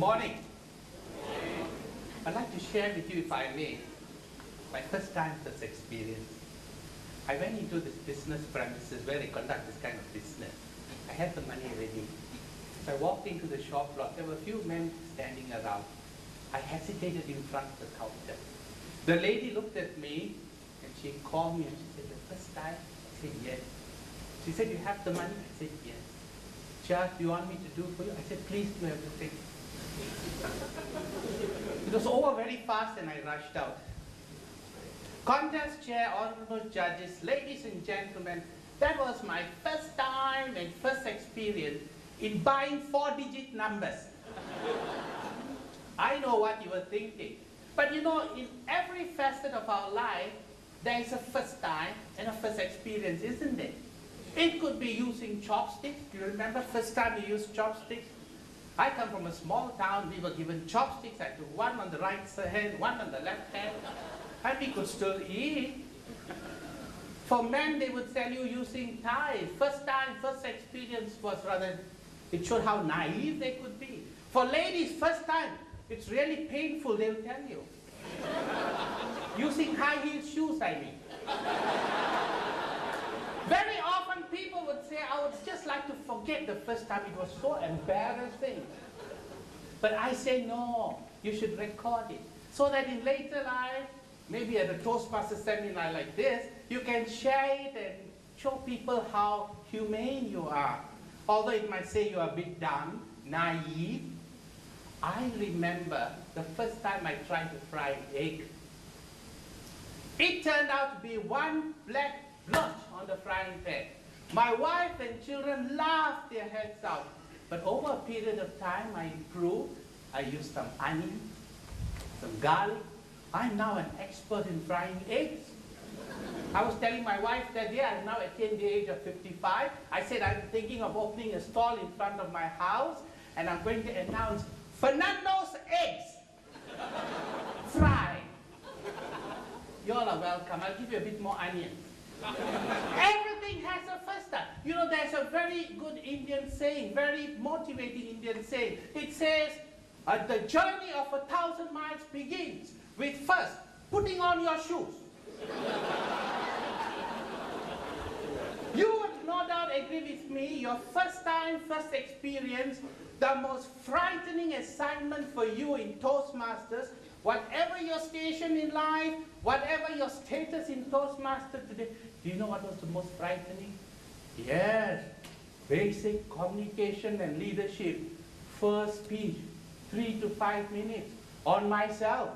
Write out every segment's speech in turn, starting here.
morning. I'd like to share with you, if I may, my first time, first experience. I went into this business premises where they conduct this kind of business. I had the money ready. So I walked into the shop lot. There were a few men standing around. I hesitated in front of the counter. The lady looked at me and she called me and she said, "The first time?" I said, "Yes." She said, "You have the money?" I said, "Yes." She asked, "Do you want me to do for you?" I said, "Please do everything." It was over very fast and I rushed out. Contest chair, honorable judges, ladies and gentlemen, that was my first time and first experience in buying 4-digit numbers. I know what you were thinking. But you know, in every facet of our life, there is a first time and a first experience, isn't it? It could be using chopsticks. Do you remember first time you used chopsticks? I come from a small town. We were given chopsticks. I took one on the right hand, one on the left hand, and we could still eat. For men, they would tell you using ties. First time, first experience was rather, it showed how naive they could be. For ladies, first time, it's really painful, they'll tell you. Using high heel shoes, I mean. Very often people would say, "I would just like to forget the first time, it was so embarrassing." But I say, no, you should record it. So that in later life, maybe at a Toastmaster seminar like this, you can share it and show people how humane you are. Although it might say you are a bit dumb, naive. I remember the first time I tried to fry an egg. It turned out to be one black blotch on the frying pan. My wife and children laughed their heads out. But over a period of time, I improved. I used some onion, some garlic. I'm now an expert in frying eggs. I was telling my wife that day, I've now attained the age of 55. I said I'm thinking of opening a stall in front of my house, and I'm going to announce Fernando's eggs. Fried. You all are welcome. I'll give you a bit more onion. Everything has a first time. You know, there's a very good Indian saying, very motivating Indian saying. It says, the journey of 1,000 miles begins with first putting on your shoes. You would no doubt agree with me, your first time, first experience, the most frightening assignment for you in Toastmasters, whatever your station in life, whatever your status in Toastmasters today, do you know what was the most frightening? Yes, basic communication and leadership. First speech, 3 to 5 minutes, on myself.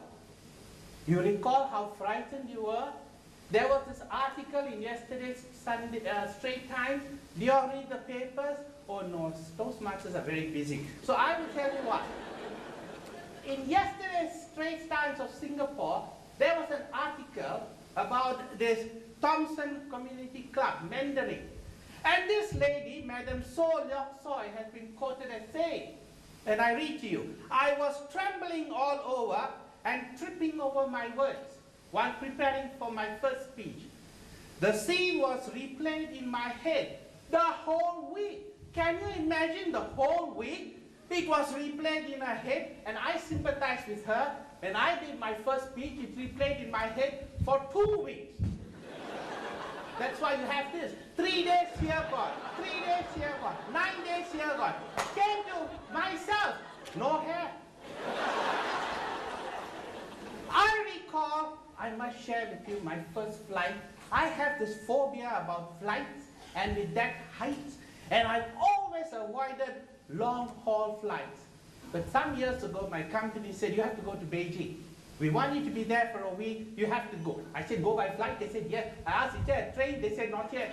You recall how frightened you were? There was this article in yesterday's Straits Times. Do you all read the papers? Oh no, Toastmasters are very busy. So I will tell you what. In yesterday's Straits Times of Singapore, there was an article about this Thomson Community Club, Mandarin. And this lady, Madam So Leok Soy, has been quoted as saying, and I read to you, "I was trembling all over and tripping over my words while preparing for my first speech. The scene was replayed in my head the whole week." Can you imagine the whole week? It was replayed in her head, and I sympathized with her. When I did my first speech, it replayed in my head for 2 weeks. That's why you have this. 3 days here gone, 3 days here gone, 9 days here gone. Came to myself, no hair. I recall, I must share with you my first flight. I have this phobia about flights and with that heights, and I've always avoided long-haul flights. But some years ago, my company said, "You have to go to Beijing. We want you to be there for a week. You have to go." I said, "Go by flight?" They said, "Yes." I asked, "Is there a train?" They said, "Not yet."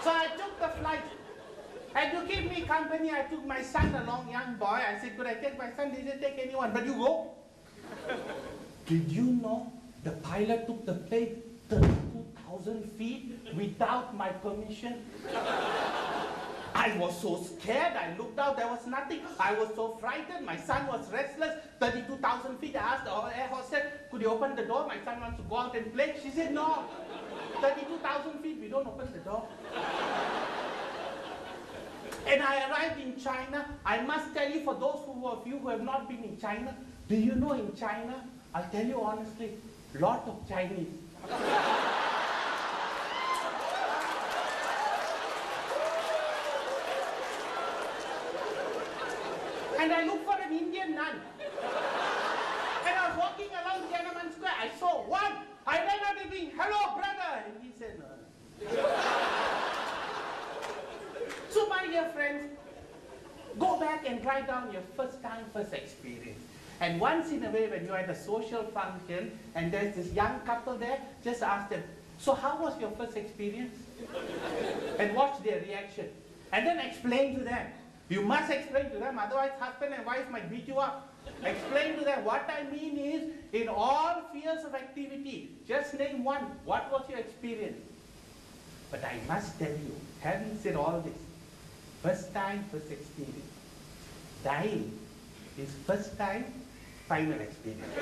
So I took the flight. And to keep me company, I took my son along, young boy. I said, "Could I take my son?" They said, "Take anyone, but you go." Did you know the pilot took the plane 32,000 feet without my permission? I was so scared. I looked out, there was nothing. I was so frightened. My son was restless. 32,000 feet. I asked the air hostess, "Could you open the door? My son wants to go out and play." She said, "No. 32,000 feet, we don't open the door." And I arrived in China. I must tell you, for those of you who have not been in China, do you know in China, I'll tell you honestly, lot of Chinese. And I looked for an Indian nun. And I was walking around Tiananmen Square. I saw one. I ran out to him, "Hello, brother." And he said, "No." So my dear friends, go back and write down your first time, first experience. And once in a way, when you're at a social function and there's this young couple there, just ask them, "So how was your first experience?" And watch their reaction. And then explain to them. You must explain to them, otherwise husband and wife might beat you up. Explain to them. What I mean is, in all spheres of activity, just name one. What was your experience? But I must tell you, having said all this, first time, first experience. Dying is first time, final experience.